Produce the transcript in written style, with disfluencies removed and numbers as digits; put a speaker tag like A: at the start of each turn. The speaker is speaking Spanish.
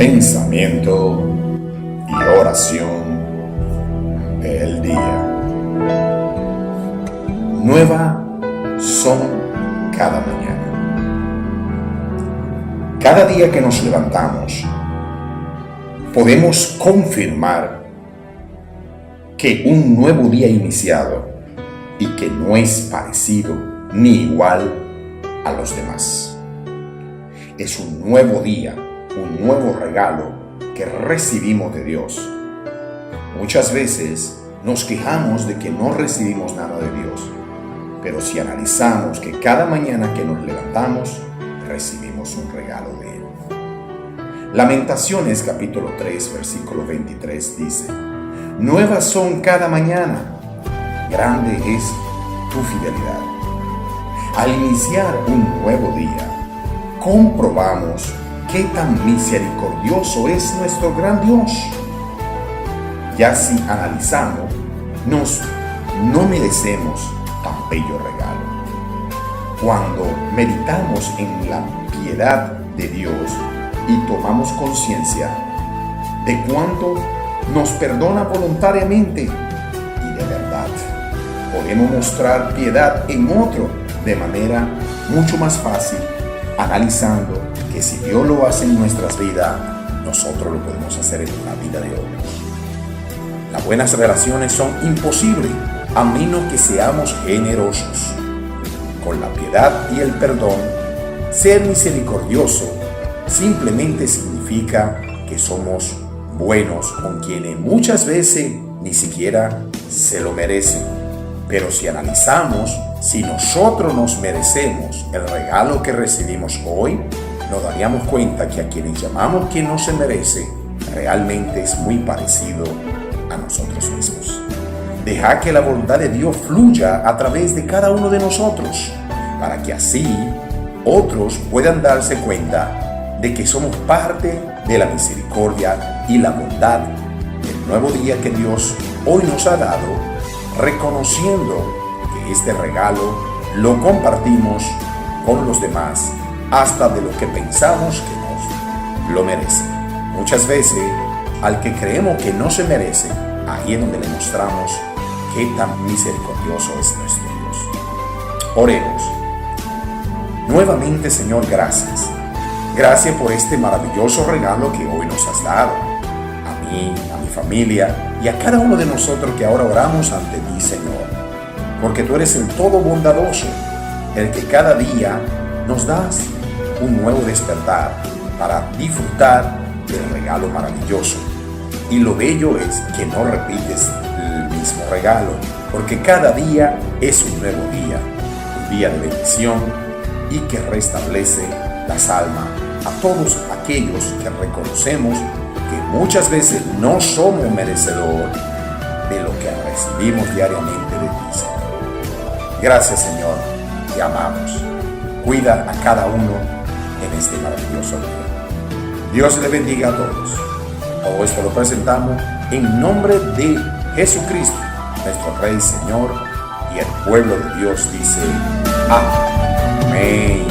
A: Pensamiento y oración del día. Nueva son cada mañana. Cada día que nos levantamos, podemos confirmar que un nuevo día ha iniciado y que no es parecido ni igual a los demás. Es un nuevo día, un nuevo regalo que recibimos de Dios. Muchas veces nos quejamos de que no recibimos nada de Dios, pero si analizamos que cada mañana que nos levantamos, recibimos un regalo de Él. Lamentaciones capítulo 3, versículo 23 dice: nuevas son cada mañana, grande es tu fidelidad. Al iniciar un nuevo día, comprobamos qué tan misericordioso es nuestro gran Dios. Ya si analizamos, no merecemos tan bello regalo. Cuando meditamos en la piedad de Dios y tomamos conciencia de cuánto nos perdona voluntariamente y de verdad, podemos mostrar piedad en otro de manera mucho más fácil, analizando que si Dios lo hace en nuestras vidas, nosotros lo podemos hacer en la vida de otros. Las buenas relaciones son imposibles a menos que seamos generosos. Con la piedad y el perdón, ser misericordioso simplemente significa que somos buenos con quienes muchas veces ni siquiera se lo merecen. Pero si analizamos si nosotros nos merecemos el regalo que recibimos hoy, nos daríamos cuenta que a quienes llamamos quien no se merece, realmente es muy parecido a nosotros mismos. Deja que la voluntad de Dios fluya a través de cada uno de nosotros, para que así otros puedan darse cuenta de que somos parte de la misericordia y la bondad del nuevo día que Dios hoy nos ha dado, reconociendo que este regalo lo compartimos con los demás hasta de lo que pensamos que nos lo merece. Muchas veces, al que creemos que no se merece, ahí es donde le mostramos qué tan misericordioso es nuestro Dios. Oremos. Nuevamente, Señor, gracias. Gracias por este maravilloso regalo que hoy nos has dado. A mí, a mi familia y a cada uno de nosotros que ahora oramos ante ti, Señor. Porque tú eres el todo bondadoso, el que cada día nos das un nuevo despertar para disfrutar del regalo maravilloso. Y lo bello es que no repites el mismo regalo, porque cada día es un nuevo día, un día de bendición y que restablece las almas a todos aquellos que reconocemos que muchas veces no somos merecedores de lo que recibimos diariamente de ti, Señor. Gracias, Señor, te amamos. Cuida a cada uno en este maravilloso día. Dios le bendiga a todos. Todo esto lo presentamos en nombre de Jesucristo, nuestro Rey, Señor, y el pueblo de Dios dice: amén.